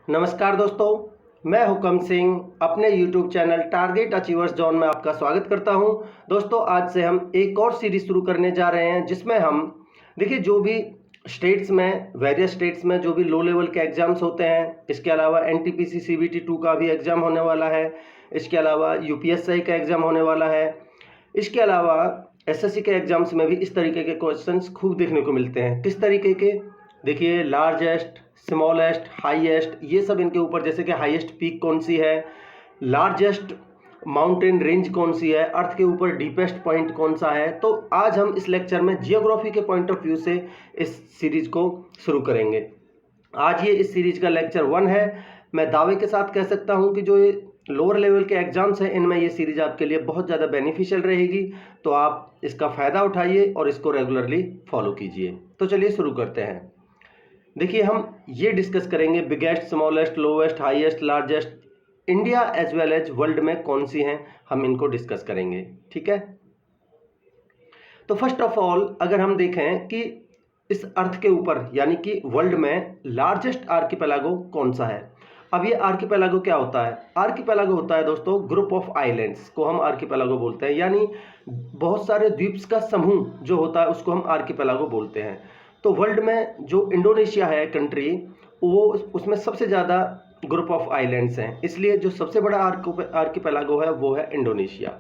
नमस्कार दोस्तों, मैं हुकम सिंह अपने YouTube channel target achievers zone में आपका स्वागत करता हूं। दोस्तों, आज से हम एक और सीरीज शुरू करने जा रहे हैं जिसमें हम देखिए जो भी वेरियस स्टेट्स में जो भी लो लेवल के एग्जाम्स होते हैं, इसके अलावा NTPC CBT 2 का भी एग्जाम होने वाला है, इसके अलावा UPSI का एग्जाम होने वाला है, इसके अलावा SSC के एग्जाम्स में भी इस तरीके के क्वेश्चंस खूब देखने को मिलते हैं। किस तरीके के? देखिए, लार्जेस्ट, स्मॉलेस्ट, हाईएस्ट, ये सब इनके ऊपर, जैसे कि हाईएस्ट पीक कौन सी है, लार्जेस्ट माउंटेन रेंज कौन सी है, अर्थ के ऊपर डीपेस्ट पॉइंट कौन सा है। तो आज हम इस लेक्चर में जियोग्राफी के पॉइंट ऑफ व्यू से इस सीरीज को शुरू करेंगे। आज ये इस सीरीज का लेक्चर 1 है। मैं दावे के साथ कह सकता हूं कि जो ये लोअर लेवल के एग्जाम्स हैं, इनमें ये सीरीज आपके लिए बहुत ज़्यादा बेनिफिशियल रहेगी, तो आप इसका फ़ायदा उठाइए और इसको रेगुलरली फॉलो कीजिए। तो चलिए शुरू करते हैं। देखिए, हम ये डिस्कस करेंगे biggest, smallest, lowest, highest, largest, India as well as world में कौन सी हैं, हम इनको डिस्कस करेंगे। ठीक है, तो फर्स्ट ऑफ ऑल अगर हम देखें कि इस अर्थ के ऊपर यानी कि वर्ल्ड में लार्जेस्ट आर्किपेलागो कौन सा है। अब ये आर्किपेलागो क्या होता है? आर्किपेलागो होता है दोस्तों ग्रुप ऑफ आइलैंड्स को हम आर्किपेलागो बोलते हैं, यानी बहुत सारे द्वीप्स का समूह जो होता है उसको हम आर्किपेलागो बोलते हैं। तो वर्ल्ड में जो इंडोनेशिया है कंट्री, वो उसमें सबसे ज़्यादा ग्रुप ऑफ आइलैंड्स हैं, इसलिए जो सबसे बड़ा आर्किपेलागो है वो है इंडोनेशिया।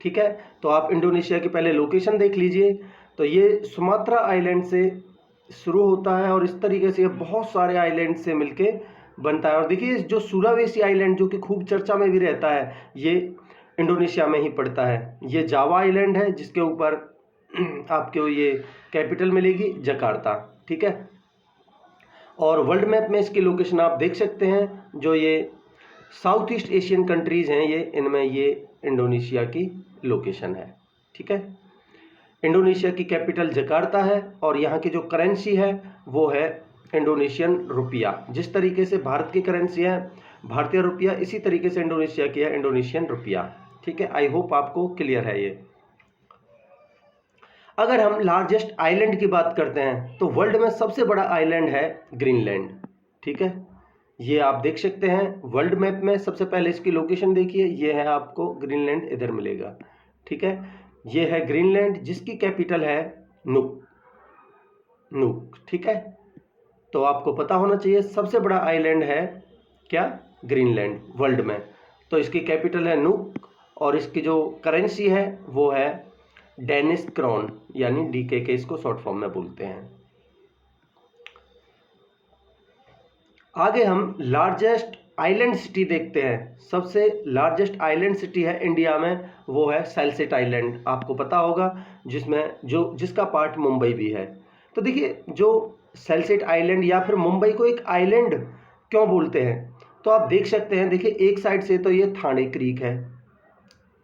ठीक है, तो आप इंडोनेशिया की पहले लोकेशन देख लीजिए। तो ये सुमात्रा आइलैंड से शुरू होता है और इस तरीके से ये बहुत सारे आइलैंड से मिलके बनता है। और देखिए, जो सुलावेसी आइलैंड जो कि खूब चर्चा में भी रहता है, ये इंडोनेशिया में ही पड़ता है। ये जावा आइलैंड है जिसके ऊपर आपको ये कैपिटल मिलेगी जकार्ता। ठीक है, और वर्ल्ड मैप में इसकी लोकेशन आप देख सकते हैं। जो ये साउथ ईस्ट एशियन कंट्रीज़ हैं, ये इनमें ये इंडोनेशिया की लोकेशन है। ठीक है, इंडोनेशिया की कैपिटल जकार्ता है और यहाँ की जो करेंसी है वो है इंडोनेशियन रुपया। जिस तरीके से भारत की करेंसी है भारतीय रुपया, इसी तरीके से इंडोनेशिया की है इंडोनेशियन रुपया। ठीक है, आई होप आपको क्लियर है ये। अगर हम लार्जेस्ट आइलैंड की बात करते हैं तो वर्ल्ड में सबसे बड़ा आइलैंड है ग्रीनलैंड। ठीक है, ये आप देख सकते हैं वर्ल्ड मैप में। सबसे पहले इसकी लोकेशन देखिए, ये है, आपको ग्रीनलैंड इधर मिलेगा। ठीक है, ये है ग्रीनलैंड जिसकी कैपिटल है नुक। ठीक है, तो आपको पता होना चाहिए सबसे बड़ा आइलैंड है क्या? ग्रीनलैंड वर्ल्ड में। तो इसकी कैपिटल है नुक और इसकी जो करेंसी है वो है डेनिश क्रोन, यानी DKK इसको शॉर्ट फॉर्म में बोलते हैं। आगे हम लार्जेस्ट आइलैंड सिटी देखते हैं। सबसे लार्जेस्ट आइलैंड सिटी है इंडिया में, वो है सैलसेट आइलैंड। आपको पता होगा, जिसका पार्ट मुंबई भी है। तो देखिए, जो सैलसेट आइलैंड या फिर मुंबई को एक आइलैंड क्यों बोलते हैं, तो आप देख सकते हैं। देखिए, एक साइड से तो ये थाने क्रीक है,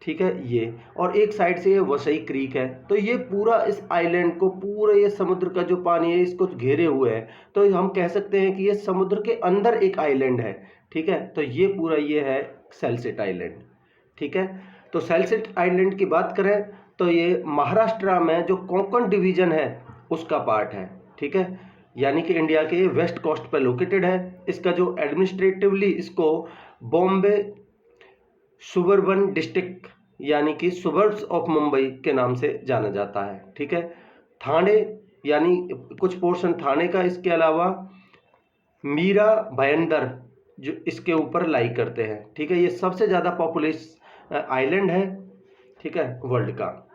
ठीक है, ये, और एक साइड से ये वसई क्रीक है। तो ये पूरा इस आइलैंड को, पूरे ये समुद्र का जो पानी है इसको घेरे हुए है। तो हम कह सकते हैं कि ये समुद्र के अंदर एक आइलैंड है। ठीक है, तो ये पूरा ये है सैलसेट आइलैंड। ठीक है, तो सैलसेट आइलैंड की बात करें तो ये महाराष्ट्र में जो कोंकण डिवीजन है उसका पार्ट है। ठीक है, यानी कि इंडिया के वेस्ट कोस्ट पर लोकेटेड है। इसका जो एडमिनिस्ट्रेटिवली इसको बॉम्बे सुबर्बन डिस्ट्रिक्ट यानी कि सुबर्ब्स ऑफ मुंबई के नाम से जाना जाता है। ठीक है, थाने यानी कुछ पोर्शन थाने का, इसके अलावा मीरा भायंदर जो इसके ऊपर लाई करते हैं। ठीक है, ये सबसे ज़्यादा पॉपुलेस आइलैंड है। ठीक है, वर्ल्ड का।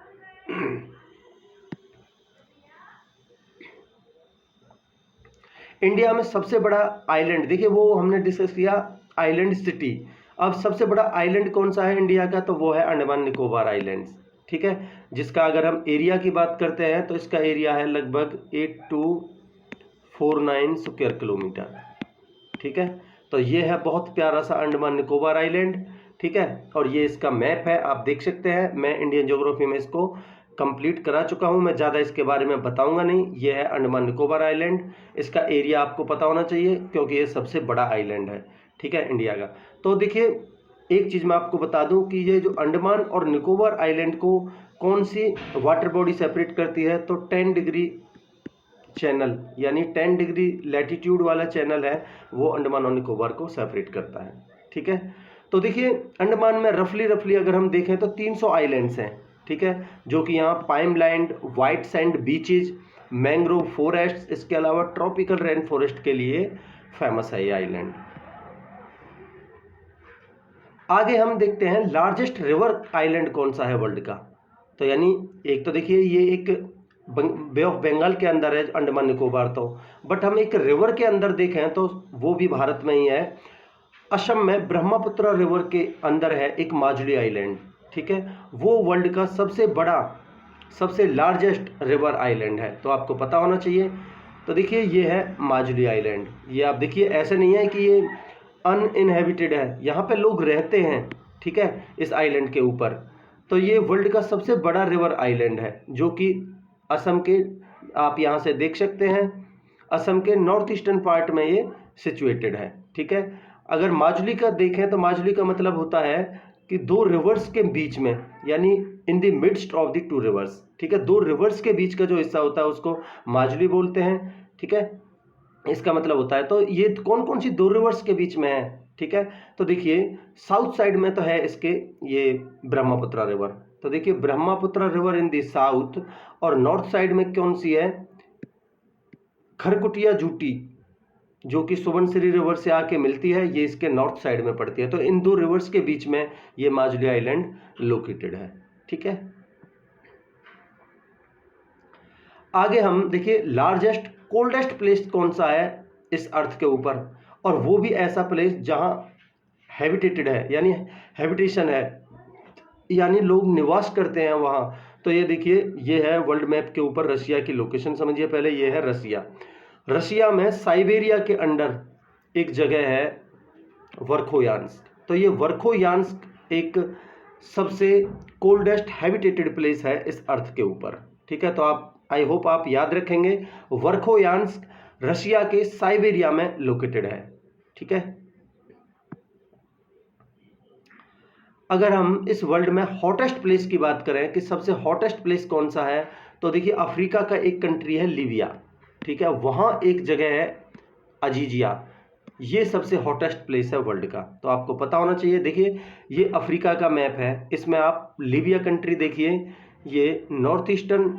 इंडिया में सबसे बड़ा आइलैंड, देखिए वो हमने डिस्कस किया आइलैंड सिटी। अब सबसे बड़ा आइलैंड कौन सा है इंडिया का, तो वो है अंडमान निकोबार आइलैंड्स। ठीक है, जिसका अगर हम एरिया की बात करते हैं तो इसका एरिया है लगभग 8249 स्क्वायर किलोमीटर। ठीक है, तो ये है बहुत प्यारा सा अंडमान निकोबार आइलैंड। ठीक है, और ये इसका मैप है, आप देख सकते हैं। मैं इंडियन ज्योग्राफी में इसको कंप्लीट करा चुका हूं, मैं ज़्यादा इसके बारे में बताऊंगा नहीं। ये है अंडमान निकोबार आइलैंड। इसका एरिया आपको पता होना चाहिए क्योंकि ये सबसे बड़ा आइलैंड है। ठीक है, इंडिया का। तो देखिए, एक चीज़ मैं आपको बता दूं कि ये जो अंडमान और निकोबार आइलैंड को कौन सी वाटर बॉडी सेपरेट करती है, तो 10 डिग्री चैनल यानी 10 डिग्री लैटिट्यूड वाला चैनल है वो अंडमान और निकोबार को सेपरेट करता है। ठीक है, तो देखिए अंडमान में रफली अगर हम देखें तो 300 आइलैंड्स हैं। ठीक है, जो कि यहाँ पाइम land, white sand beaches, mangrove forest, इसके अलावा ट्रॉपिकल रेन फॉरेस्ट के लिए फेमस है ये आइलैंड। आगे हम देखते हैं लार्जेस्ट रिवर आइलैंड कौन सा है वर्ल्ड का। तो यानी एक तो देखिए ये एक बे ऑफ बंगाल के अंदर है अंडमान निकोबार, तो बट हम एक रिवर के अंदर देखें तो वो भी भारत में ही है। असम में ब्रह्मपुत्र रिवर के अंदर है एक माजुली आइलैंड। ठीक है, वो वर्ल्ड का सबसे बड़ा, सबसे लार्जेस्ट रिवर आइलैंड है, तो आपको पता होना चाहिए। तो देखिए ये है माजुली आइलैंड। ये आप देखिए ऐसे नहीं है कि ये अनइनहेबिटेड है, यहाँ पे लोग रहते हैं। ठीक है, इस आइलैंड के ऊपर। तो ये वर्ल्ड का सबसे बड़ा रिवर आइलैंड है, जो कि असम के, आप यहाँ से देख सकते हैं, असम के नॉर्थ ईस्टर्न पार्ट में ये सिचुएटेड है। ठीक है, अगर माजुली का देखें तो माजुली का मतलब होता है कि दो रिवर्स के बीच में, यानी in the midst of the two reverse. ठीक है, दो रिवर्स के बीच का जो हिस्सा होता है उसको माजुली बोलते हैं। ठीक है, इसका मतलब होता है, तो ये कौन कौन सी दो रिवर्स के बीच में है। ठीक है, तो देखिए साउथ साइड में तो है इसके ये ब्रह्मपुत्र रिवर। तो देखिए Brahmaputra river in the south, और नॉर्थ साइड में कौन सी है, खरकुटिया जूटी, जो कि सुबनसिरी रिवर से आके मिलती है, ये इसके नॉर्थ साइड में पड़ती है। तो इन दो रिवर्स के बीच में ये माजुली आइलैंड लोकेटेड है। ठीक है, आगे हम देखिए लार्जेस्ट कोल्डेस्ट प्लेस कौन सा है इस अर्थ के ऊपर, और वो भी ऐसा प्लेस जहां हैबिटेटेड है, यानी हैबिटेशन है, यानी लोग निवास करते हैं वहां। तो ये देखिए ये है वर्ल्ड मैप के ऊपर रशिया की लोकेशन, समझिए पहले ये है रशिया। रशिया में साइबेरिया के अंडर एक जगह है वर्खोयांस्क। तो ये वर्खोयांस्क एक सबसे कोल्डेस्ट हैबिटेटेड प्लेस है इस अर्थ के ऊपर। ठीक है, तो आप, आई होप आप याद रखेंगे, वर्खोयांस्क रशिया के साइबेरिया में लोकेटेड है। ठीक है, अगर हम इस वर्ल्ड में हॉटेस्ट प्लेस की बात करें कि सबसे हॉटेस्ट प्लेस कौन सा है, तो देखिए अफ्रीका का एक कंट्री है लीबिया। ठीक है, वहां एक जगह है अजीजिया, ये सबसे हॉटेस्ट प्लेस है वर्ल्ड का, तो आपको पता होना चाहिए। देखिए ये अफ्रीका का मैप है, इसमें आप लीबिया कंट्री देखिए, ये नॉर्थ ईस्टर्न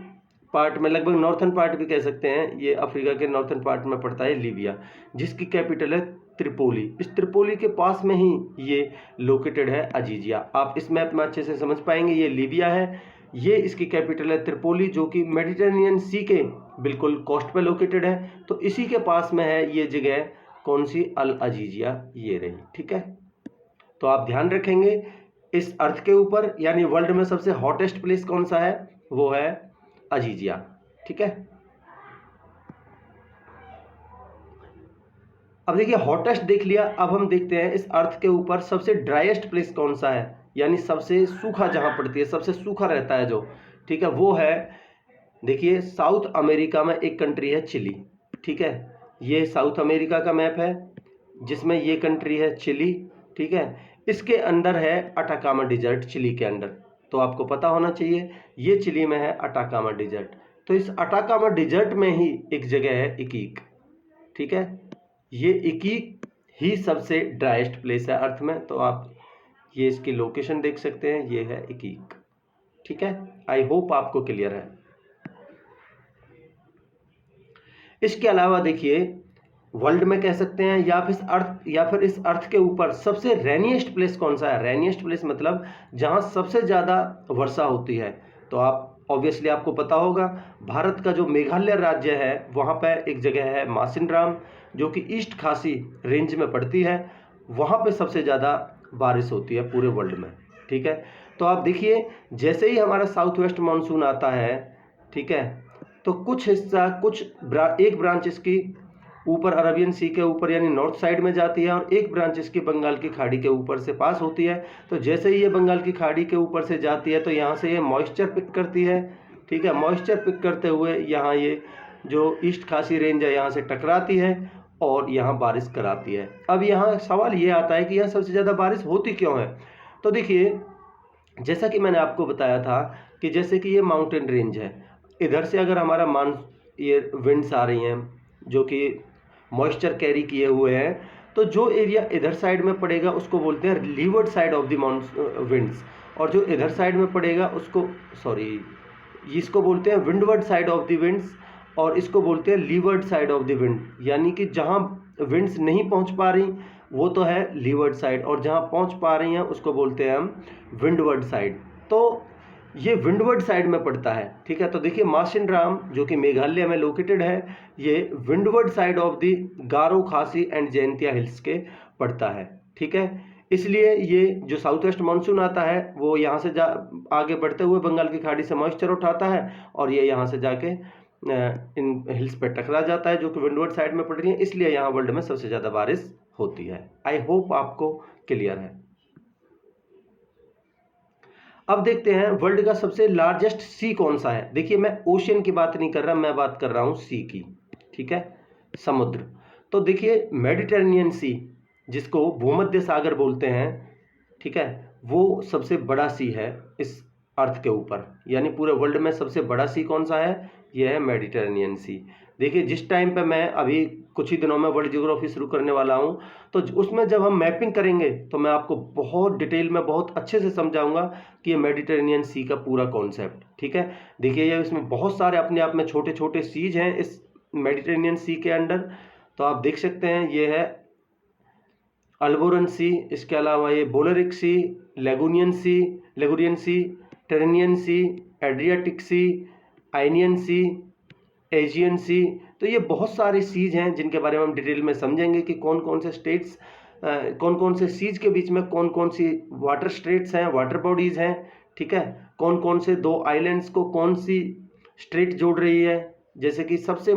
पार्ट में, लगभग नॉर्थन पार्ट भी कह सकते हैं, ये अफ्रीका के नॉर्थन पार्ट में पड़ता है लीबिया, जिसकी कैपिटल है त्रिपोली। इस त्रिपोली के पास में ही ये लोकेटेड है अजीजिया। आप इस मैप में अच्छे से समझ पाएंगे, ये लीबिया है, ये इसकी कैपिटल है त्रिपोली, जो कि मेडिटेरेनियन सी के बिल्कुल कोस्ट पे लोकेटेड है। तो इसी के पास में है ये जगह, कौन सी, अल अजीजिया, ये रही। ठीक है, तो आप ध्यान रखेंगे इस अर्थ के ऊपर, यानी वर्ल्ड में सबसे हॉटेस्ट प्लेस कौन सा है, वो है अजीजिया। ठीक है, अब देखिए हॉटेस्ट देख लिया, अब हम देखते हैं इस अर्थ के ऊपर सबसे ड्राइएस्ट प्लेस कौन सा है, यानी सबसे सूखा जहां पड़ती है, सबसे सूखा रहता है जो। ठीक है, वो है, देखिए साउथ अमेरिका में एक कंट्री है चिली। ठीक है, ये साउथ अमेरिका का मैप है जिसमें ये कंट्री है चिली। ठीक है, इसके अंदर है अटाकामा डिजर्ट, चिली के अंदर, तो आपको पता होना चाहिए ये चिली में है अटाकामा डिजर्ट। तो इस अटाकामा डिजर्ट में ही एक जगह है इकीक। ठीक है, ये इकीक ही सबसे ड्राइएस्ट प्लेस है अर्थ में, तो आप ये इसकी लोकेशन देख सकते हैं, ये है इकीक। ठीक है, आई होप आपको क्लियर है। इसके अलावा देखिए वर्ल्ड में कह सकते हैं या फिर इस अर्थ के ऊपर सबसे रेनिएस्ट प्लेस कौन सा है। रेनिएस्ट प्लेस मतलब जहां सबसे ज्यादा वर्षा होती है। तो आप ऑब्वियसली आपको पता होगा, भारत का जो मेघालय राज्य है वहां पर एक जगह है मासिनराम, जो कि ईस्ट खासी रेंज में पड़ती है, वहां पे सबसे ज्यादा बारिश होती है पूरे वर्ल्ड में। ठीक है, तो आप देखिए जैसे ही हमारा साउथ वेस्ट मानसून आता है, ठीक है, तो कुछ हिस्सा, एक ब्रांच इसकी ऊपर अरबियन सी के ऊपर यानी नॉर्थ साइड में जाती है, और एक ब्रांच इसकी बंगाल की खाड़ी के ऊपर से पास होती है। तो जैसे ही ये बंगाल की खाड़ी के ऊपर से जाती है तो यहाँ से ये मॉइस्चर पिक करती है। ठीक है, मॉइस्चर पिक करते हुए यहाँ ये जो ईस्ट खासी रेंज है यहाँ से टकराती है और यहाँ बारिश कराती है। अब यहाँ सवाल ये आता है कि यहाँ सबसे ज़्यादा बारिश होती क्यों है। तो देखिए जैसा कि मैंने आपको बताया था कि जैसे कि ये माउंटेन रेंज है, इधर से अगर हमारा ये विंड्स आ रही हैं जो कि मॉइस्चर कैरी किए हुए हैं, तो जो एरिया इधर साइड में पड़ेगा उसको बोलते हैं levered side of the winds, और जो इधर साइड में पड़ेगा उसको इसको बोलते हैं windward side of the winds, और इसको बोलते हैं levered side of the wind. यानी कि जहाँ विंड्स नहीं पहुँच पा रही वो तो है लीवर्ड साइड, और जहाँ पहुँच पा रही हैं उसको बोलते हैं हम विंडवर्ड साइड। तो ये विंडवर्ड साइड में पड़ता है, ठीक है। तो देखिए मासिनराम जो कि मेघालय में लोकेटेड है, ये विंडवर्ड साइड ऑफ द गारो खासी एंड जयंतिया हिल्स के पड़ता है, ठीक है। इसलिए ये जो साउथ वेस्ट मानसून आता है वो यहाँ से आगे बढ़ते हुए बंगाल की खाड़ी से मॉइस्चर उठाता है, और ये यहाँ से जाके इन हिल्स पे टकरा जाता है जो कि विंडवर्ड साइड में पड़ रही है, इसलिए यहाँ वर्ल्ड में सबसे ज़्यादा बारिश होती है। आई होप आपको क्लियर है। अब देखते हैं वर्ल्ड का सबसे लार्जेस्ट सी कौन सा है। देखिए मैं ओशियन की बात नहीं कर रहा, मैं बात कर रहा हूँ सी की, ठीक है, समुद्र। तो देखिए मेडिटेरेनियन सी, जिसको भूमध्य सागर बोलते हैं, ठीक है, वो सबसे बड़ा सी है इस अर्थ के ऊपर। यानी पूरे वर्ल्ड में सबसे बड़ा सी कौन सा है, यह है मेडिटेरेनियन सी। देखिए जिस टाइम पे मैं अभी कुछ ही दिनों में वर्ल्ड ज्योग्राफी शुरू करने वाला हूं, तो उसमें जब हम मैपिंग करेंगे तो मैं आपको बहुत डिटेल में बहुत अच्छे से समझाऊंगा कि ये मेडिटेरेनियन सी का पूरा कॉन्सेप्ट, ठीक है। देखिए ये इसमें बहुत सारे अपने आप में छोटे छोटे सीज हैं इस मेडिटेरेनियन सी के अंडर। तो आप देख सकते हैं ये है अल्बोरन सी, इसके अलावा ये बोलेरिक सी, लेगुनियन सी, टेरेनियन सी, एड्रियाटिक सी, आइनियन सी, एजियन सी। तो ये बहुत सारे सीज हैं जिनके बारे में हम डिटेल में समझेंगे कि कौन कौन से स्टेट्स, कौन कौन से सीज के बीच में कौन कौन सी वाटर स्ट्रेट्स हैं, वाटर बॉडीज हैं, ठीक है। कौन कौन से दो आइलैंड्स को कौन सी स्ट्रेट जोड़ रही है। जैसे कि सबसे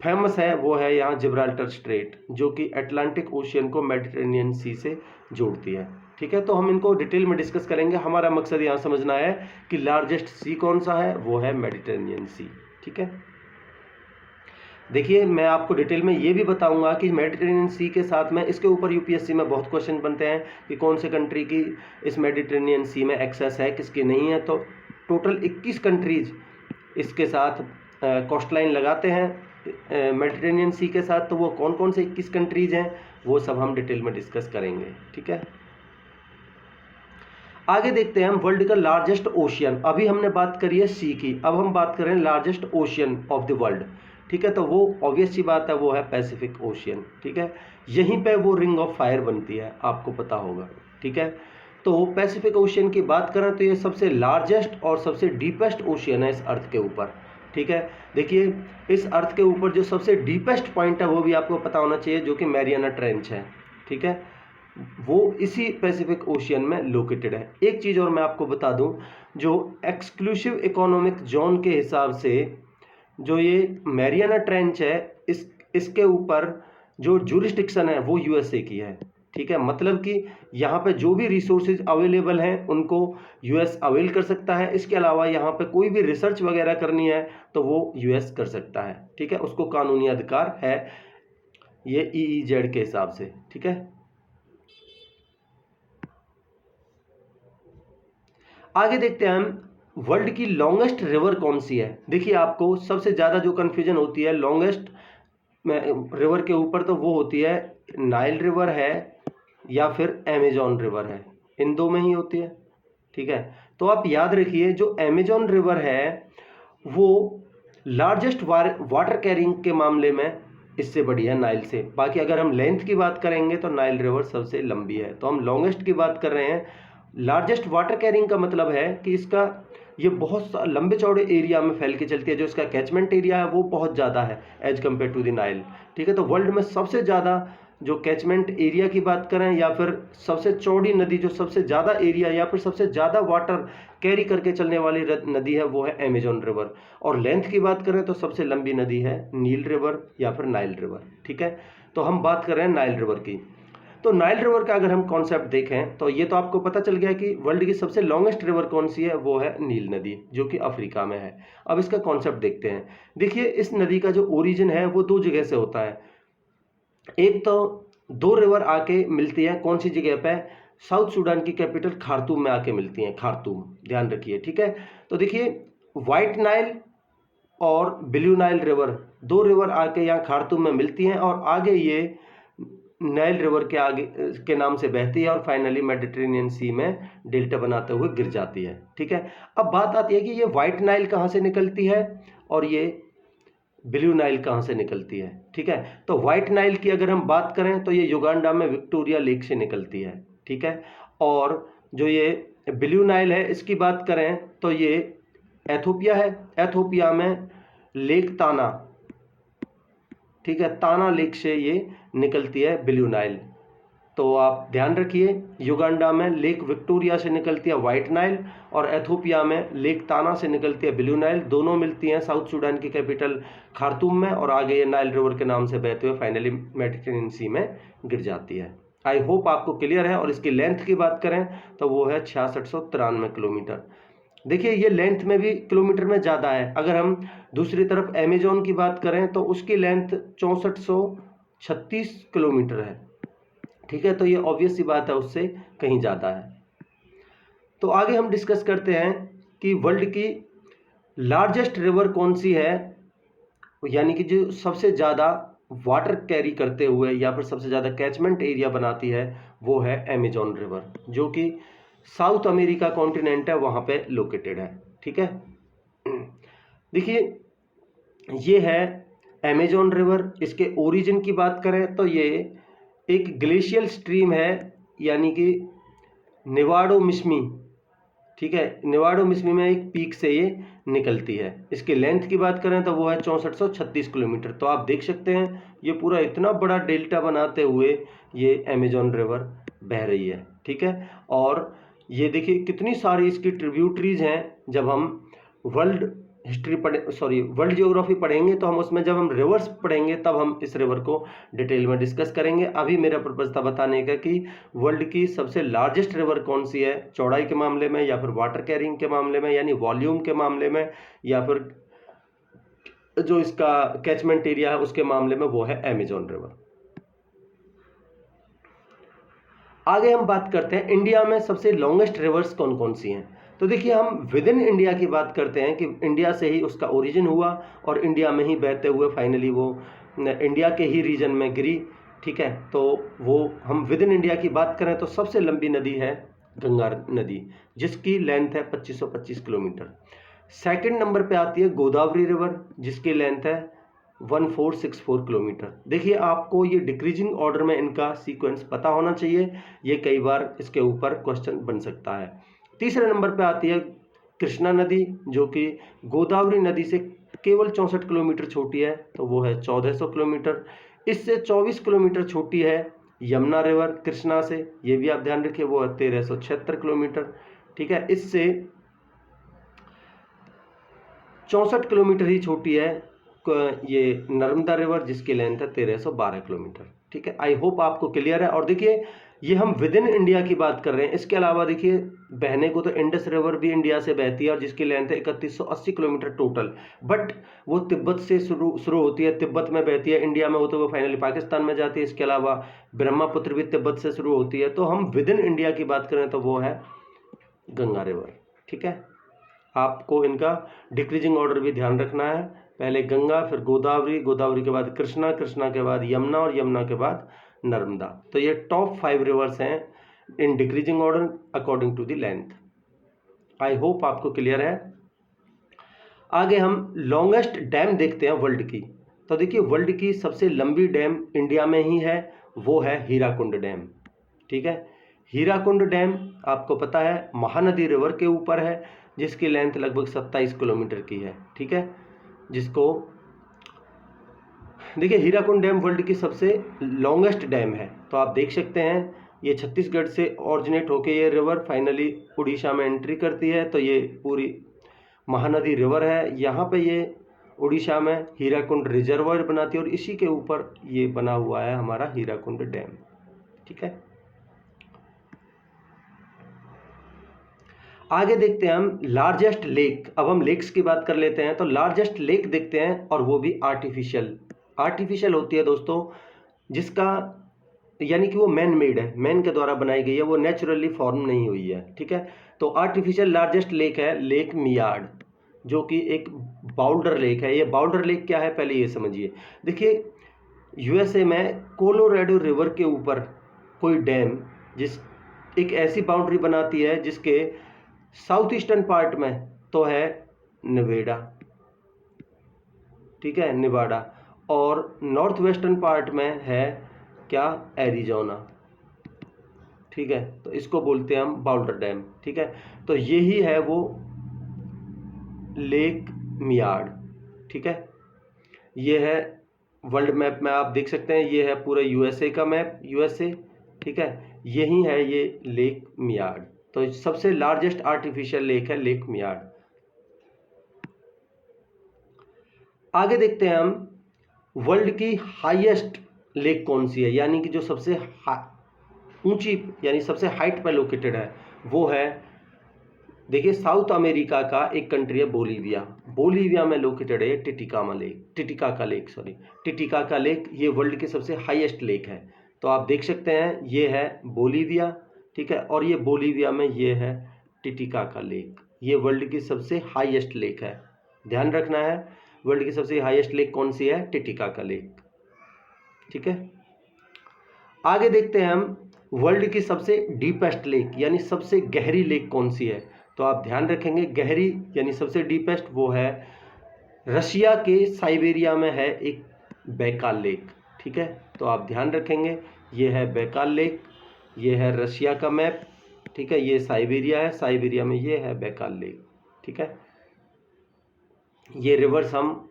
फेमस है वो है यहाँ जिब्राल्टर स्ट्रेट, जो कि अटलांटिक ओशियन को मेडिटेरेनियन सी से जोड़ती है, ठीक है। तो हम इनको डिटेल में डिस्कस करेंगे। हमारा मकसद यहाँ समझना है कि लार्जेस्ट सी कौन सा है, वो है मेडिटेरेनियन सी, ठीक है। देखिए मैं आपको डिटेल में ये भी बताऊंगा कि मेडिटेरेनियन सी के साथ में इसके ऊपर यूपीएससी में बहुत क्वेश्चन बनते हैं कि कौन से कंट्री की इस मेडिटेरेनियन सी में एक्सेस है, किसकी नहीं है। तो टोटल 21 कंट्रीज इसके साथ कोस्टलाइन लगाते हैं मेडिटेरेनियन सी के साथ। तो वो कौन कौन से 21 कंट्रीज हैं वो सब हम डिटेल में डिस्कस करेंगे, ठीक है। आगे देखते हैं हम वर्ल्ड का लार्जेस्ट ओशियन। अभी हमने बात करी है सी की, अब हम बात करें largest ocean of the world, ठीक है। तो वो ऑब्वियस सी बात है, वो है पैसिफिक ओशियन, ठीक है। यहीं पे वो रिंग ऑफ फायर बनती है, आपको पता होगा, ठीक है। तो पैसिफिक ओशियन की बात करें तो ये सबसे लार्जेस्ट और सबसे डीपेस्ट ओशियन है इस अर्थ के ऊपर, ठीक है। देखिए इस अर्थ के ऊपर जो सबसे डीपेस्ट पॉइंट है वो भी आपको पता होना चाहिए, जो कि मैरियाना ट्रेंच है, ठीक है। वो इसी पैसिफिक ओशियन में लोकेटेड है। एक चीज़ और मैं आपको बता दूं, जो एक्सक्लूसिव इकोनॉमिक जोन के हिसाब से जो ये मैरियाना ट्रेंच है, इसके ऊपर जो जुरिस्डिक्शन है वो यूएसए की है, ठीक है। मतलब कि यहाँ पे जो भी रिसोर्सेज अवेलेबल हैं उनको यूएस अवेल कर सकता है। इसके अलावा यहाँ पे कोई भी रिसर्च वगैरह करनी है तो वो यूएस कर सकता है, ठीक है। उसको कानूनी अधिकार है ये EEZ के हिसाब से, ठीक है। आगे देखते हैं हम वर्ल्ड की लॉन्गेस्ट रिवर कौन सी है। देखिए आपको सबसे ज़्यादा जो कन्फ्यूजन होती है लॉन्गेस्ट रिवर के ऊपर, तो वो होती है नाइल रिवर है या फिर अमेजॉन रिवर है, इन दो में ही होती है, ठीक है। तो आप याद रखिए जो अमेजॉन रिवर है वो लार्जेस्ट वाटर कैरिंग के मामले में इससे बड़ी है नाइल से। बाकी अगर हम लेंथ की बात करेंगे तो नाइल रिवर सबसे लंबी है, तो हम लॉन्गेस्ट की बात कर रहे हैं। लार्जेस्ट वाटर कैरिंग का मतलब है कि इसका ये बहुत लंबे चौड़े एरिया में फैल के चलती है, जो इसका कैचमेंट एरिया है वो बहुत ज़्यादा है as compared to the Nile, ठीक है। तो वर्ल्ड में सबसे ज़्यादा जो कैचमेंट एरिया की बात करें या फिर सबसे चौड़ी नदी जो सबसे ज़्यादा एरिया या फिर सबसे ज़्यादा वाटर कैरी करके चलने वाली नदी है वो है अमेजॉन रिवर। और लेंथ की बात करें तो सबसे लंबी नदी है नील रिवर या फिर नाइल रिवर, ठीक है। तो हम बात कर रहे हैं नाइल रिवर की। तो नाइल रिवर का अगर हम कॉन्सेप्ट देखें तो ये तो आपको पता चल गया कि वर्ल्ड की सबसे लॉन्गेस्ट रिवर कौन सी है, वो है नील नदी, जो कि अफ्रीका में है। अब इसका कॉन्सेप्ट देखते हैं। देखिए इस नदी का जो ओरिजिन है वो दो जगह से होता है। एक तो दो रिवर आके मिलती है कौन सी जगह पे, साउथ सूडान की कैपिटल खार्तूम में आके मिलती हैं, खार्तूम, ध्यान रखिए, ठीक है। तो देखिए व्हाइट नाइल और ब्लू नाइल रिवर, दो रिवर आके यहाँ खार्तूम में मिलती हैं और आगे ये नाइल रिवर के आगे के नाम से बहती है और फाइनली मेडिटेरेनियन सी में डेल्टा बनाते हुए गिर जाती है। ठीक है, अब बात आती है कि ये व्हाइट नाइल कहाँ से निकलती है और ये ब्लू नाइल कहाँ से निकलती है। ठीक है, तो व्हाइट नाइल की अगर हम बात करें तो ये युगांडा में विक्टोरिया लेक से निकलती है। ठीक है, और जो ये ब्लू नाइल है इसकी बात करें तो ये एथोपिया है, एथोपिया में लेक ताना, ठीक है, ताना लेक से ये निकलती है ब्लू नाइल। तो आप ध्यान रखिए, युगांडा में लेक विक्टोरिया से निकलती है व्हाइट नाइल और एथोपिया में लेक ताना से निकलती है ब्लू नाइल। दोनों मिलती हैं साउथ सूडान की कैपिटल खार्तूम में और आगे ये नाइल रिवर के नाम से बहते हुए फाइनली मेडिटेरेनियन सी में गिर जाती है। आई होप आपको क्लियर है। और इसकी लेंथ की बात करें तो वो है 6693 किलोमीटर। देखिए ये लेंथ में भी किलोमीटर में ज़्यादा है। अगर हम दूसरी तरफ अमेजोन की बात करें तो उसकी लेंथ 6436 किलोमीटर है। ठीक है, तो ये ऑब्वियस सी बात है उससे कहीं ज़्यादा है। तो आगे हम डिस्कस करते हैं कि वर्ल्ड की लार्जेस्ट रिवर कौन सी है, यानी कि जो सबसे ज़्यादा वाटर कैरी करते हुए या फिर सबसे ज़्यादा कैचमेंट एरिया बनाती है वो है अमेजोन रिवर, जो कि साउथ अमेरिका कॉन्टिनेंट है वहाँ पे लोकेटेड है। ठीक है, देखिए ये है अमेजोन रिवर। इसके ओरिजिन की बात करें तो ये एक ग्लेशियल स्ट्रीम है, यानी कि नेवाडो मिस्मी। ठीक है, नेवाडो मिस्मी में एक पीक से ये निकलती है। इसकी लेंथ की बात करें तो वो है 6436 किलोमीटर। तो आप देख सकते हैं ये पूरा इतना बड़ा डेल्टा बनाते हुए ये अमेजोन रिवर बह रही है। ठीक है, और ये देखिए कितनी सारी इसकी ट्रिब्यूटरीज हैं। जब हम वर्ल्ड हिस्ट्री वर्ल्ड जियोग्राफी पढ़ेंगे तो हम उसमें जब हम रिवर्स पढ़ेंगे तब हम इस रिवर को डिटेल में डिस्कस करेंगे। अभी मेरा पर्पज था बताने का कि वर्ल्ड की सबसे लार्जेस्ट रिवर कौन सी है, चौड़ाई के मामले में या फिर वाटर कैरिंग के मामले में यानी वॉल्यूम के मामले में या फिर जो इसका कैचमेंट एरिया है उसके मामले में, वो है अमेजोन रिवर। आगे हम बात करते हैं इंडिया में सबसे लॉन्गेस्ट रिवर्स कौन कौन सी हैं। तो देखिए हम विद इन इंडिया की बात करते हैं कि इंडिया से ही उसका ओरिजिन हुआ और इंडिया में ही बहते हुए फाइनली वो इंडिया के ही रीजन में गिरी। ठीक है, तो वो हम विद इन इंडिया की बात करें तो सबसे लंबी नदी है गंगा नदी, जिसकी लेंथ है 2525 किलोमीटर। सेकंड नंबर पे आती है गोदावरी रिवर, जिसकी लेंथ है 1464 किलोमीटर। देखिए आपको ये डिक्रीजिंग ऑर्डर में इनका सीक्वेंस पता होना चाहिए, ये कई बार इसके ऊपर क्वेश्चन बन सकता है। तीसरे नंबर पे आती है कृष्णा नदी, जो कि गोदावरी नदी से केवल 64 किलोमीटर छोटी है, तो वो है 1400 किलोमीटर। इससे 24 किलोमीटर छोटी है यमुना रिवर कृष्णा से, ये भी आप ध्यान रखिए, वो है 1376 किलोमीटर। ठीक है, इससे 64 किलोमीटर ही छोटी है ये नर्मदा रिवर, जिसकी लेंथ है 1312 किलोमीटर। ठीक है, आई होप आपको क्लियर है। और देखिए ये हम विद इन इंडिया की बात कर रहे हैं, इसके अलावा देखिए बहने को तो इंडस रिवर भी इंडिया से बहती है और जिसकी लेंथ है 3180 किलोमीटर टोटल, बट वो तिब्बत से शुरू होती है, तिब्बत में बहती है, इंडिया में होते हुए फाइनली पाकिस्तान में जाती है। इसके अलावा ब्रह्मपुत्र भी तिब्बत से शुरू होती है। तो हम विद इन इंडिया की बात करें तो वो है गंगा रिवर। ठीक है, आपको इनका डिक्रीजिंग ऑर्डर भी ध्यान रखना है, पहले गंगा, फिर गोदावरी, गोदावरी के बाद कृष्णा, कृष्णा के बाद यमुना और यमुना के बाद नर्मदा। तो ये टॉप 5 रिवर्स हैं in decreasing order according to the length. I hope आपको क्लियर है। आगे हम लॉन्गेस्ट डैम देखते हैं वर्ल्ड की। तो देखिए वर्ल्ड की सबसे लंबी डैम इंडिया में ही है, वो है हीराकुंड डैम। ठीक है, हीराकुंड डैम आपको पता है महानदी रिवर के ऊपर है, जिसकी लेंथ लगभग 27 किलोमीटर की है। ठीक है, जिसको देखिए हीराकुंड डैम वर्ल्ड की सबसे लॉन्गेस्ट डैम है। तो आप देख सकते हैं ये छत्तीसगढ़ से ऑरिजिनेट होके ये रिवर फाइनली उड़ीसा में एंट्री करती है। तो ये पूरी महानदी रिवर है, यहाँ पे ये उड़ीसा में हीराकुंड रिजर्वायर बनाती है और इसी के ऊपर ये बना हुआ है हमारा हीराकुंड डैम। ठीक है, आगे देखते हैं हम लार्जेस्ट लेक। अब हम लेक्स की बात कर लेते हैं, तो लार्जेस्ट लेक देखते हैं और वो भी आर्टिफिशियल होती है दोस्तों, जिसका यानी कि वो मैन मेड है, मैन के द्वारा बनाई गई है, वो नेचुरली फॉर्म नहीं हुई है। ठीक है, तो आर्टिफिशियल लार्जेस्ट लेक है लेक मियाड। जो कि एक बाउल्डर लेक है। ये बाउल्डर लेक क्या है पहले ये समझिए। देखिए यूएसए में कोलोराडो रिवर के ऊपर कोई डैम जिस एक ऐसी बाउंड्री बनाती है जिसके साउथ ईस्टर्न पार्ट में तो है नेवाडा, ठीक है, नेवाडा, और नॉर्थ वेस्टर्न पार्ट में है क्या, एरिजोना, ठीक है। तो इसको बोलते हैं हम बाउल्डर डैम, ठीक है। तो यही है वो लेक मियाड, ठीक है। ये है वर्ल्ड मैप में आप देख सकते हैं, ये है पूरा यूएसए का मैप, यूएसए, ठीक है। यही है ये लेक मियाड। तो सबसे लार्जेस्ट आर्टिफिशियल लेक है लेक मियाड। आगे देखते हैं हम वर्ल्ड की हाईएस्ट लेक कौन सी है, यानी कि जो सबसे ऊंची यानी सबसे हाइट पर लोकेटेड है, वो है, देखिए साउथ अमेरिका का एक कंट्री है बोलीविया। बोलीविया में लोकेटेड है टिटिकामा लेक, टिटिकाका लेक। ये वर्ल्ड की सबसे हाईएस्ट लेक है। तो आप देख सकते हैं ये है बोलीविया, ठीक है, और ये बोलीविया में ये है टिटिकाका लेक। ये वर्ल्ड की सबसे हाईएस्ट लेक है, ध्यान रखना है। वर्ल्ड की सबसे हाईएस्ट लेक कौन सी है, टिटिकाका लेक, ठीक है। आगे देखते हैं हम वर्ल्ड की सबसे डीपेस्ट लेक यानी सबसे गहरी लेक कौन सी है। तो आप ध्यान रखेंगे गहरी यानी सबसे डीपेस्ट वो है रशिया के साइबेरिया में है एक बैकाल लेक, ठीक है। तो आप ध्यान रखेंगे ये है बैकाल लेक, ये है रशिया का मैप, ठीक है। ये साइबेरिया है, साइबेरिया में ये है बैकाल लेक, ठीक है। ये रिवर्स हम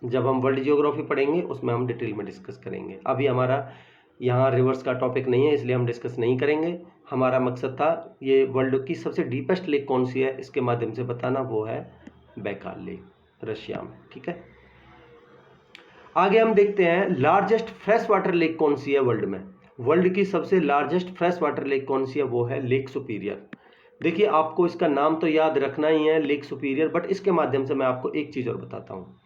जब हम वर्ल्ड जियोग्राफी पढ़ेंगे उसमें हम डिटेल में डिस्कस करेंगे। अभी हमारा यहाँ रिवर्स का टॉपिक नहीं है इसलिए हम डिस्कस नहीं करेंगे। हमारा मकसद था ये वर्ल्ड की सबसे डीपेस्ट लेक कौन सी है इसके माध्यम से बताना, वो है बैकाल लेक रशिया में, ठीक है। आगे हम देखते हैं लार्जेस्ट फ्रेश वाटर लेक कौन सी है वर्ल्ड में। वर्ल्ड की सबसे लार्जेस्ट फ्रेश वाटर लेक कौन सी है, वो है लेक सुपीरियर। देखिए आपको इसका नाम तो याद रखना ही है लेक सुपीरियर, बट इसके माध्यम से मैं आपको एक चीज़ और बताता हूँ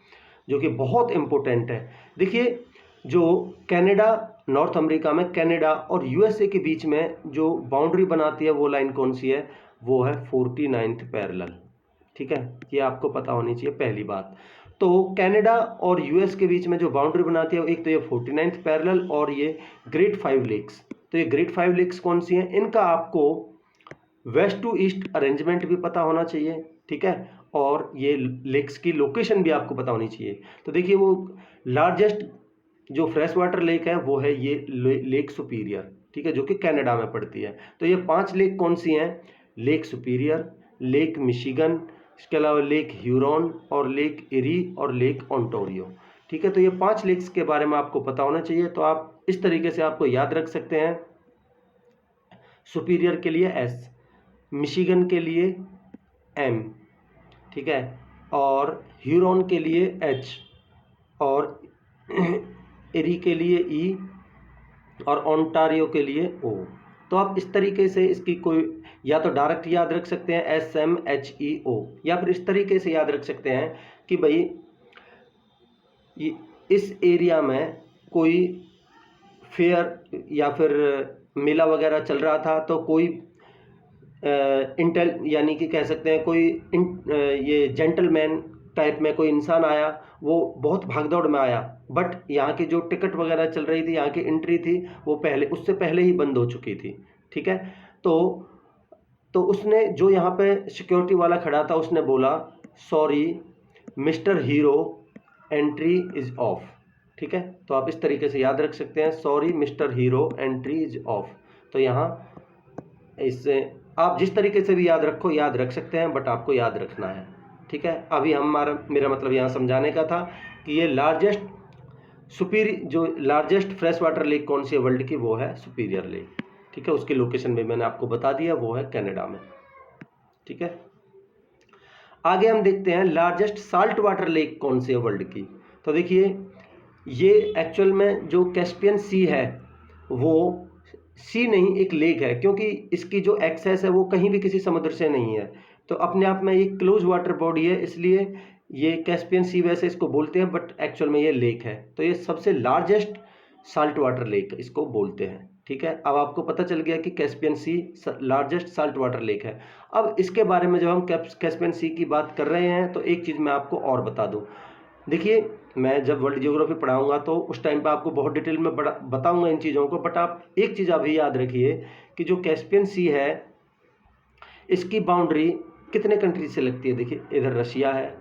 जो कि बहुत इंपॉर्टेंट है। देखिए जो कनाडा, नॉर्थ अमेरिका में कनाडा और यूएसए के बीच में जो बाउंड्री बनाती है वो लाइन कौन सी है, वो है 49th पैरेलल, ठीक है। ये आपको पता होनी चाहिए पहली बात। तो कनाडा और यूएस के बीच में जो बाउंड्री बनाती है एक तो ये 49th पैरेलल और ये ग्रेट 5 लेक्स। तो ये ग्रेट 5 लेक्स कौन सी हैं, इनका आपको वेस्ट टू ईस्ट अरेंजमेंट भी पता होना चाहिए, ठीक है, और ये लेक्स की लोकेशन भी आपको पता होनी चाहिए। तो देखिए वो लार्जेस्ट जो फ्रेश वाटर लेक है वो है ये लेक सुपीरियर, ठीक है, जो कि कनाडा में पड़ती है। तो ये 5 लेक कौन सी हैं, लेक सुपीरियर, लेक मिशिगन, इसके अलावा लेक ह्यूरॉन और लेक एरी और लेक ओंटारियो, ठीक है। तो ये 5 लेक्स के बारे में आपको पता होना चाहिए। तो आप इस तरीके से आपको याद रख सकते हैं, सुपीरियर के लिए एस, मिशिगन के लिए एम, ठीक है, और ह्यूरॉन के लिए एच, और एरी के लिए ई, और ओंटारियो के लिए ओ। तो आप इस तरीके से इसकी कोई या तो डायरेक्ट याद रख सकते हैं SMHEO, या फिर इस तरीके से याद रख सकते हैं कि भाई इस एरिया में कोई फेयर या फिर मेला वगैरह चल रहा था, तो कोई इंटेल यानी कि कह सकते हैं कोई ये जेंटलमैन टाइप में कोई इंसान आया, वो बहुत भागदौड़ में आया, बट यहाँ की जो टिकट वगैरह चल रही थी, यहाँ की एंट्री थी, वो पहले उससे पहले ही बंद हो चुकी थी, ठीक है। तो उसने जो यहाँ पे सिक्योरिटी वाला खड़ा था उसने बोला sorry mister hero entry is of, ठीक है। तो आप इस तरीके से याद रख सकते हैं, sorry mister hero entry is of. तो यहाँ इससे आप जिस तरीके से भी याद रखो याद रख सकते हैं, बट आपको याद रखना है, ठीक है। अभी मेरा मतलब यहाँ समझाने का था कि ये जो लार्जेस्ट फ्रेश वाटर लेक कौन सी है वर्ल्ड की, वो है सुपीरियर लेक, ठीक है। उसकी लोकेशन भी मैंने आपको बता दिया, वो है कनाडा में, ठीक है। आगे हम देखते हैं लार्जेस्ट साल्ट वाटर लेक कौन सी है वर्ल्ड की। तो देखिए ये एक्चुअल में जो कैस्पियन सी है वो सी नहीं एक लेक है, क्योंकि इसकी जो एक्सेस है वो कहीं भी किसी समुद्र से नहीं है, तो अपने आप में ये क्लोज वाटर बॉडी है, इसलिए ये कैस्पियन सी वैसे इसको बोलते हैं, बट एक्चुअल में ये लेक है। तो ये सबसे लार्जेस्ट साल्ट वाटर लेक इसको बोलते हैं, ठीक है, अब आपको पता चल गया कि कैस्पियन सी लार्जेस्ट साल्ट वाटर लेक है। अब इसके बारे में जब हम कैस्पियन सी की बात कर रहे हैं तो एक चीज़ मैं आपको और बता दूं। देखिए, मैं जब वर्ल्ड जियोग्राफी पढ़ाऊंगा तो उस टाइम पे आपको बहुत डिटेल में बताऊंगा इन चीज़ों को, बट आप एक चीज़ अभी याद रखिए कि जो कैस्पियन सी है इसकी बाउंड्री कितने कंट्री से लगती है। देखिए, इधर रशिया है,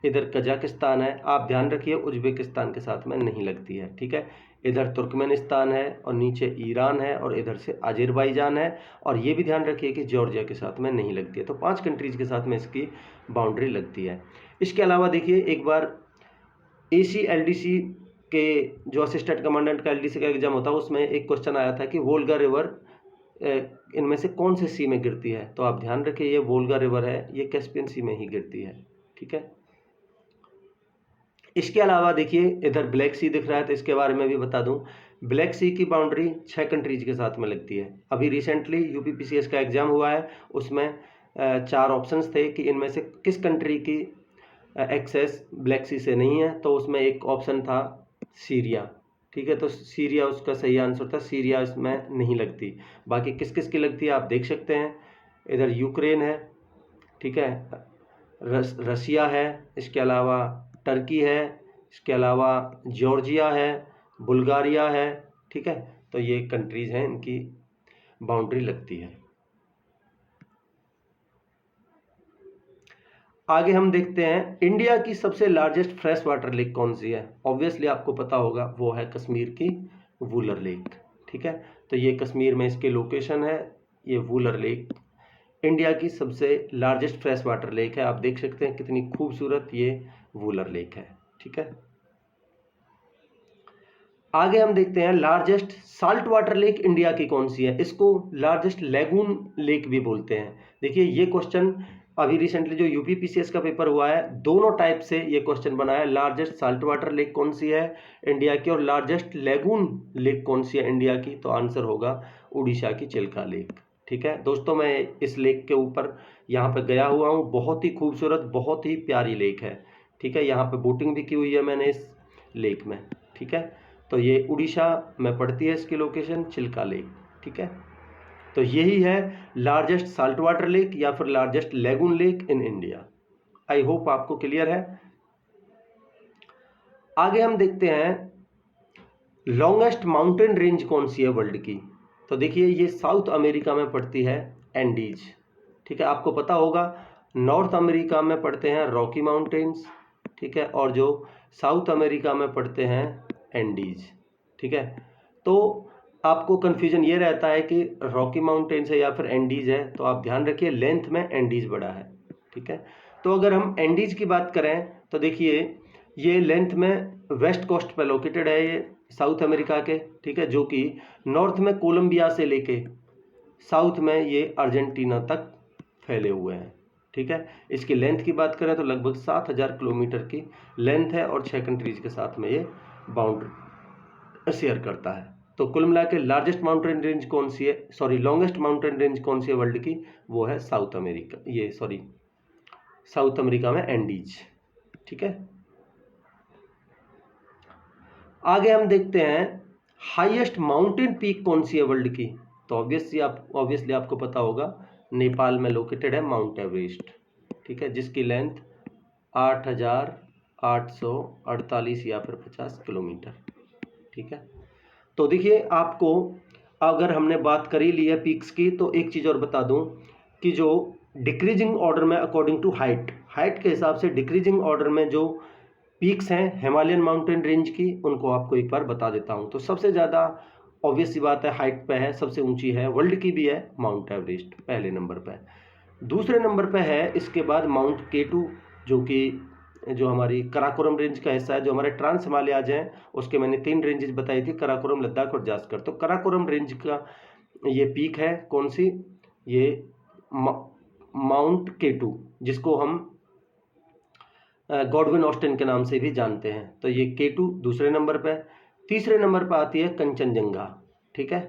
इधर कजाकिस्तान है, आप ध्यान रखिए उज्बेकिस्तान के साथ में नहीं लगती है, ठीक है। इधर तुर्कमेनिस्तान है और नीचे ईरान है और इधर से अजरबैजान है, और ये भी ध्यान रखिए कि जॉर्जिया के साथ में नहीं लगती है। तो 5 कंट्रीज के साथ में इसकी बाउंड्री लगती है। इसके अलावा देखिए, एक बार ACLDC के जो असिस्टेंट कमांडेंट का LDC का एग्जाम होता है उसमें एक क्वेश्चन आया था कि वोल्गा रिवर इनमें से कौन से सी में गिरती है। तो आप ध्यान रखिए, ये वोल्गा रिवर है, ये कैस्पियन सी में ही गिरती है, ठीक है। इसके अलावा देखिए, इधर ब्लैक सी दिख रहा है तो इसके बारे में भी बता दूं। ब्लैक सी की बाउंड्री 6 कंट्रीज के साथ में लगती है। अभी रिसेंटली UPPCS का एग्जाम हुआ है, उसमें 4 ऑप्शंस थे कि इनमें से किस कंट्री की एक्सेस ब्लैक सी से नहीं है। तो उसमें एक ऑप्शन था सीरिया, ठीक है। तो सीरिया उसका सही आंसर था, सीरिया इसमें नहीं लगती। बाकी किस किस की लगती है आप देख सकते हैं। इधर यूक्रेन है, ठीक है, रसिया है, इसके अलावा टर्की है, इसके अलावा जॉर्जिया है, बुल्गारिया है, ठीक है। तो ये कंट्रीज हैं, इनकी बाउंड्री लगती है। आगे हम देखते हैं इंडिया की सबसे लार्जेस्ट फ्रेश वाटर लेक कौन सी है। ऑब्वियसली आपको पता होगा, वो है कश्मीर की वूलर लेक, ठीक है। तो ये कश्मीर में इसकी लोकेशन है, ये वूलर लेक इंडिया की सबसे लार्जेस्ट फ्रेश वाटर लेक है। आप देख सकते हैं कितनी खूबसूरत ये वूलर लेक है, ठीक है। आगे हम देखते हैं largest salt water lake India की कौन सी है। इसको लार्जेस्ट लेगून लेक भी बोलते हैं। देखिए, ये क्वेश्चन अभी रिसेंटली जो UPPCS का पेपर हुआ है, दोनों टाइप से ये क्वेश्चन बना है। लार्जेस्ट साल्ट वाटर लेक कौन सी है इंडिया की और लार्जेस्ट लेगून लेक कौन सी है इंडिया की। तो आंसर होगा उड़ीसा की चिल्का लेक, ठीक है। दोस्तों, मैं इस लेक के ऊपर यहाँ पे गया हुआ हूँ, बहुत ही खूबसूरत, बहुत ही प्यारी लेक है, ठीक है। यहाँ पे बोटिंग भी की हुई है मैंने इस लेक में, ठीक है। तो ये उड़ीसा में पड़ती है इसकी लोकेशन, चिल्का लेक, ठीक है। तो यही है लार्जेस्ट साल्ट वाटर लेक या फिर largest lagoon lake in India. I hope आपको क्लियर है। आगे हम देखते हैं लॉन्गेस्ट माउंटेन रेंज कौन सी है वर्ल्ड की। तो देखिए, ये साउथ अमेरिका में पड़ती है, एंडीज, ठीक है। आपको पता होगा नॉर्थ अमेरिका में पड़ते हैं रॉकी माउंटेन्स, ठीक है, और जो साउथ अमेरिका में पड़ते हैं एंडीज, ठीक है। तो आपको कन्फ्यूजन ये रहता है कि रॉकी माउंटेन्स है या फिर एंडीज है। तो आप ध्यान रखिए, लेंथ में एंडीज बड़ा है, ठीक है। तो अगर हम एंडीज की बात करें तो देखिए, ये लेंथ में वेस्ट कोस्ट पे लोकेटेड है, ये साउथ अमेरिका के, ठीक है, जो कि नॉर्थ में कोलंबिया से लेके साउथ में ये अर्जेंटीना तक फैले हुए हैं, ठीक है। इसकी लेंथ की बात करें तो लगभग 7000 किलोमीटर की लेंथ है और 6 कंट्रीज के साथ में ये बाउंड्री शेयर करता है। तो कुल मिला के लार्जेस्ट माउंटेन रेंज कौन सी है, सॉरी लॉन्गेस्ट माउंटेन रेंज कौन सी है वर्ल्ड की, वो है साउथ अमेरिका, ये सॉरी साउथ अमेरिका में एंडीज, ठीक है। आगे हम देखते हैं हाईएस्ट माउंटेन पीक कौन सी है वर्ल्ड की। तो ऑब्वियसली आपको पता होगा, नेपाल में लोकेटेड है माउंट एवरेस्ट, ठीक है, जिसकी लेंथ 8848 या फिर 50 किलोमीटर, ठीक है। तो देखिए, आपको अगर हमने बात करी ली है पीक्स की, तो एक चीज़ और बता दूं कि जो डिक्रीजिंग ऑर्डर में अकॉर्डिंग टू हाइट के हिसाब से डिक्रीजिंग ऑर्डर में जो पीक्स हैं हिमालयन माउंटेन रेंज की, उनको आपको एक बार बता देता हूं। तो सबसे ज़्यादा ऑब्वियस सी बात है हाइट पे है, सबसे ऊंची है, वर्ल्ड की भी है, माउंट एवरेस्ट पहले नंबर पे। दूसरे नंबर पे है इसके बाद माउंट K2, जो हमारी कराकोरम रेंज का हिस्सा है, जो हमारे ट्रांस हिमालयाज हैं उसके मैंने 3 रेंजेस बताई थी, कराकोरम, लद्दाख और जास्कर। तो कराकोरम रेंज का ये पीक है कौन सी, ये माउंट K2, जिसको हम गॉडविन ऑस्टिन के नाम से भी जानते हैं। तो ये K2 दूसरे नंबर पे। तीसरे नंबर पे आती है कंचनजंगा, ठीक है।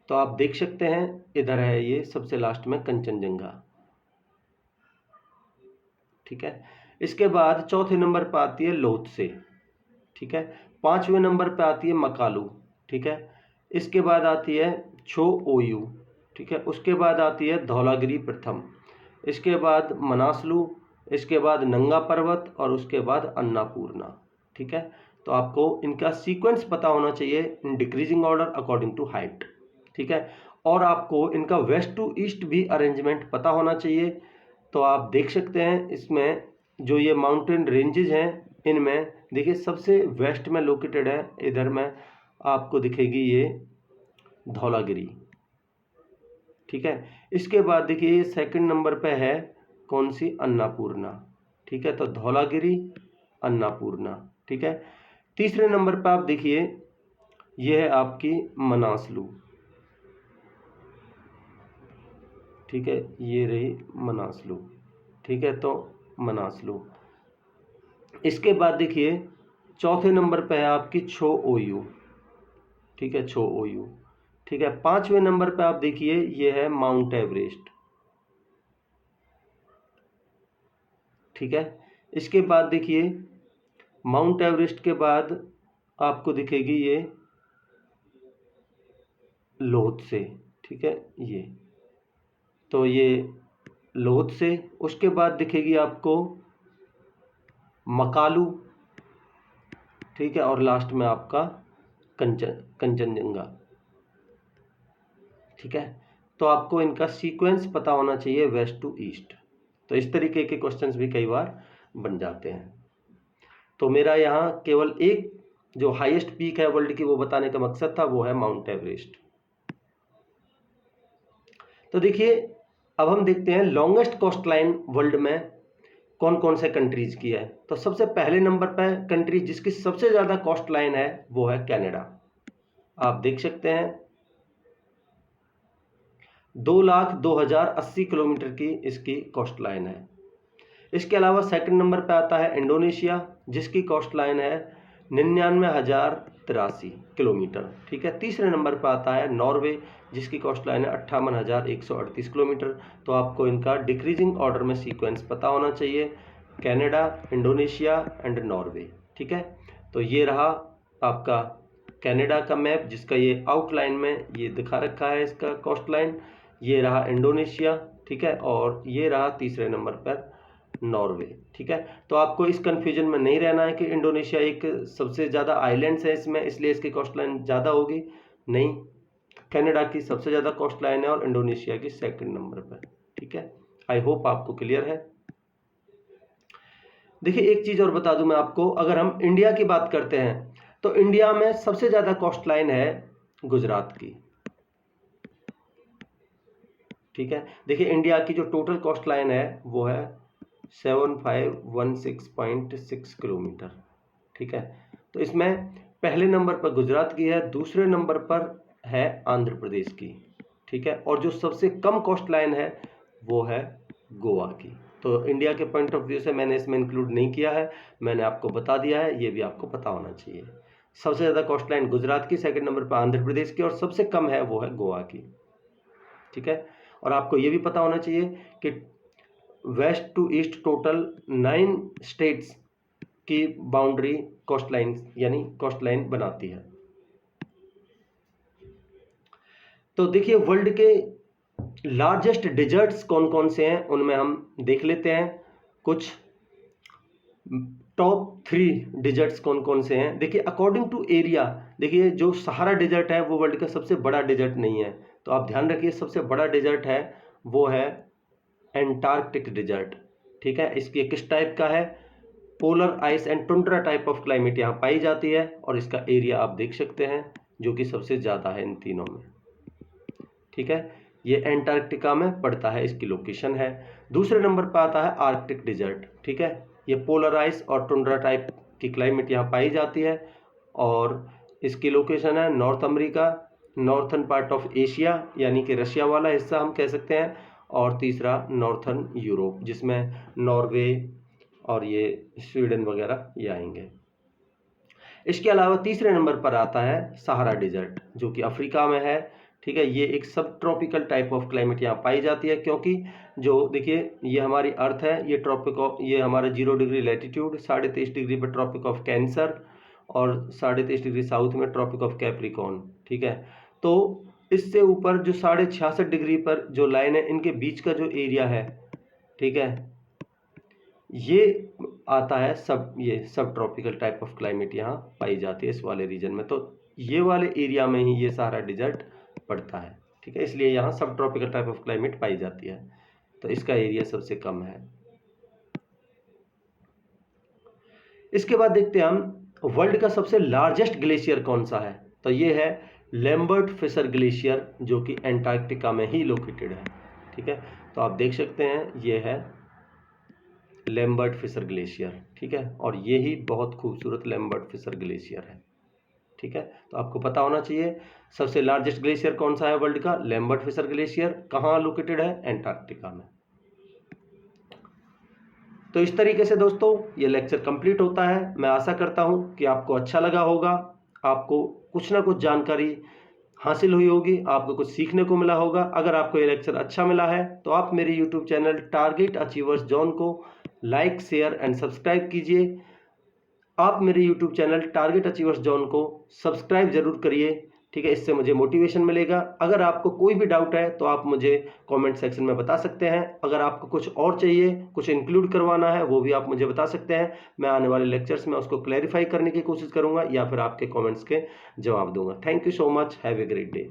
तो आप देख सकते हैं इधर है ये सबसे लास्ट में कंचनजंगा, ठीक है। इसके बाद चौथे नंबर पे आती है लोत्से, ठीक है। 5वें नंबर पे आती है मकालू, ठीक है। इसके बाद आती है छो ओयू, ठीक है। उसके बाद आती है धौलागिरी प्रथम, इसके बाद मनासलू, इसके बाद नंगा पर्वत और उसके बाद अन्नापूर्णा, ठीक है। तो आपको इनका सीक्वेंस पता होना चाहिए in decreasing order according to height, ठीक है। और आपको इनका वेस्ट टू ईस्ट भी अरेंजमेंट पता होना चाहिए। तो आप देख सकते हैं इसमें जो ये माउंटेन रेंजेस हैं, इनमें देखिए सबसे वेस्ट में लोकेटेड है, इधर में आपको दिखेगी ये धौलागिरी, ठीक है। इसके बाद देखिए सेकंड नंबर पे है कौन सी, अन्नापूर्णा, ठीक है। तो धौलागिरी, अन्नापूर्णा, ठीक है। तीसरे नंबर पे आप देखिए ये है आपकी मनासलू, ठीक है, ये रही मनासलू, ठीक है। तो मनासलू, इसके बाद देखिए चौथे नंबर पे है आपकी छो ओयू, ठीक है, छो ओयू, ठीक है। पांचवें नंबर पे आप देखिए ये है माउंट एवरेस्ट, ठीक है। इसके बाद देखिए माउंट एवरेस्ट के बाद आपको दिखेगी ये लोत्से, ठीक है, ये तो ये लोत्से। उसके बाद दिखेगी आपको मकालू, ठीक है। और लास्ट में आपका कंचनजंगा, ठीक है। तो आपको इनका सीक्वेंस पता होना चाहिए वेस्ट टू ईस्ट। तो इस तरीके के क्वेश्चंस भी कई बार बन जाते हैं। तो मेरा यहाँ केवल एक जो हाईएस्ट पीक है वर्ल्ड की वो बताने का मकसद था, वो है माउंट एवरेस्ट। तो देखिए अब हम देखते हैं लॉन्गेस्ट कोस्ट लाइन वर्ल्ड में कौन कौन से कंट्रीज की है। तो सबसे पहले नंबर पर कंट्री जिसकी सबसे ज्यादा कोस्ट लाइन है वो है कनाडा। आप देख सकते हैं 2,02,080 किलोमीटर की इसकी कोस्ट लाइन है। इसके अलावा सेकंड नंबर पे आता है इंडोनेशिया, जिसकी कोस्ट लाइन है 99,083 किलोमीटर, ठीक है। तीसरे नंबर पे आता है नॉर्वे, जिसकी कोस्ट लाइन है 58,138 किलोमीटर। तो आपको इनका डिक्रीजिंग ऑर्डर में सीक्वेंस पता होना चाहिए, कनाडा, इंडोनेशिया एंड नॉर्वे, ठीक है। तो ये रहा आपका कनाडा का मैप, जिसका ये आउटलाइन में ये दिखा रखा है इसका कोस्ट लाइन। ये रहा इंडोनेशिया, ठीक है, और ये रहा तीसरे नंबर पर नॉर्वे, ठीक है। तो आपको इस कंफ्यूजन में नहीं रहना है कि इंडोनेशिया एक सबसे ज़्यादा आइलैंड्स है इसमें इसलिए इसकी कोस्ट लाइन ज़्यादा होगी, नहीं। कनाडा की सबसे ज़्यादा कोस्ट लाइन है और इंडोनेशिया की सेकंड नंबर पर, ठीक है। आई होप आपको क्लियर है। देखिए एक चीज़ और बता दूं मैं आपको, अगर हम इंडिया की बात करते हैं तो इंडिया में सबसे ज़्यादा कोस्ट लाइन है गुजरात की, ठीक है। देखिए इंडिया की जो टोटल कोस्ट लाइन है वो है 7516.6 किलोमीटर, ठीक है। तो इसमें पहले नंबर पर गुजरात की है, दूसरे नंबर पर है आंध्र प्रदेश की, ठीक है। और जो सबसे कम कोस्ट लाइन है वो है गोवा की। तो इंडिया के पॉइंट ऑफ व्यू से मैंने इसमें इंक्लूड नहीं किया है, मैंने आपको बता दिया है, ये भी आपको पता होना चाहिए। सबसे ज़्यादा कोस्ट लाइन गुजरात की, सेकंड नंबर पर आंध्र प्रदेश की, और सबसे कम है वो है गोवा की, ठीक है। और आपको ये भी पता होना चाहिए कि west to east total 9 states की बाउंड्री कोस्ट लाइन यानी कोस्ट लाइन बनाती है। तो देखिए वर्ल्ड के लार्जेस्ट डिजर्ट्स कौन कौन से हैं उनमें हम देख लेते हैं कुछ टॉप 3 डिजर्ट्स कौन कौन से हैं। देखिए अकॉर्डिंग टू एरिया, देखिए जो सहारा डिजर्ट है वो वर्ल्ड का सबसे बड़ा डिजर्ट नहीं है, तो आप ध्यान रखिए सबसे बड़ा डिजर्ट है वो है एंटार्क्टिक डिजर्ट, ठीक है। इसकी किस टाइप का है, polar ice and tundra type of climate यहाँ पाई जाती है, और इसका एरिया आप देख सकते हैं जो कि सबसे ज़्यादा है इन तीनों में, ठीक है। ये एंटार्क्टिका में पड़ता है, इसकी लोकेशन है। दूसरे नंबर पर आता है आर्कटिक डिजर्ट, ठीक है। ये पोलर आइस और टुंड्रा टाइप की क्लाइमेट यहाँ पाई जाती है, और इसकी लोकेशन है north America, northern part of Asia यानी कि रशिया वाला हिस्सा हम कह सकते हैं, और तीसरा नॉर्थन यूरोप जिसमें नॉर्वे और ये स्वीडन वगैरह ये आएंगे। इसके अलावा तीसरे नंबर पर आता है सहारा डिजर्ट जो कि अफ्रीका में है, ठीक है। ये एक सब ट्रॉपिकल टाइप ऑफ क्लाइमेट यहाँ पाई जाती है, क्योंकि जो देखिए ये हमारी अर्थ है, ये ट्रॉपिक ऑफ ये हमारा 0 डिग्री लैटिट्यूड, 23.5 डिग्री पर ट्रॉपिक ऑफ कैंसर, और 23.5 डिग्री साउथ में ट्रॉपिक ऑफ कैप्रिकॉर्न, ठीक है। तो इससे ऊपर जो 66.5 डिग्री पर जो लाइन है, इनके बीच का जो एरिया है, ठीक है, ये आता है ये सब ट्रॉपिकल टाइप ऑफ क्लाइमेट यहाँ पाई जाती है इस वाले रीजन में। तो ये वाले एरिया में ही ये सहारा डिजर्ट पड़ता है, ठीक है, इसलिए यहाँ सब ट्रॉपिकल टाइप ऑफ क्लाइमेट पाई जाती है। तो इसका एरिया सबसे कम है। इसके बाद देखते हैं हम वर्ल्ड का सबसे लार्जेस्ट ग्लेशियर कौन सा है। तो ये है लैम्बर्ट फिशर ग्लेशियर, जो कि एंटार्क्टिका में ही लोकेटेड है, ठीक है। तो आप देख सकते हैं ये है लैम्बर्ट फिशर ग्लेशियर, ठीक है, और ये ही बहुत खूबसूरत लैम्बर्ट फिशर ग्लेशियर है, ठीक है। तो आपको पता होना चाहिए सबसे लार्जेस्ट ग्लेशियर कौन सा है वर्ल्ड का, लैम्बर्ट फिशर ग्लेशियर, कहाँ लोकेटेड है, एंटार्क्टिका में। तो इस तरीके से दोस्तों ये लेक्चर कंप्लीट होता है। मैं आशा करता हूं कि आपको अच्छा लगा होगा, आपको कुछ ना कुछ जानकारी हासिल हुई होगी, आपको कुछ सीखने को मिला होगा। अगर आपको ये लेक्चर अच्छा मिला है तो आप मेरे YouTube channel target achievers zone को लाइक, शेयर एंड सब्सक्राइब कीजिए। आप मेरे YouTube channel target achievers zone को सब्सक्राइब जरूर करिए, ठीक है, इससे मुझे मोटिवेशन मिलेगा। अगर आपको कोई भी डाउट है तो आप मुझे कमेंट सेक्शन में बता सकते हैं। अगर आपको कुछ और चाहिए, कुछ इंक्लूड करवाना है, वो भी आप मुझे बता सकते हैं। मैं आने वाले लेक्चर्स में उसको क्लैरिफाई करने की कोशिश करूंगा या फिर आपके कमेंट्स के जवाब दूंगा। Thank you so much, have a great day.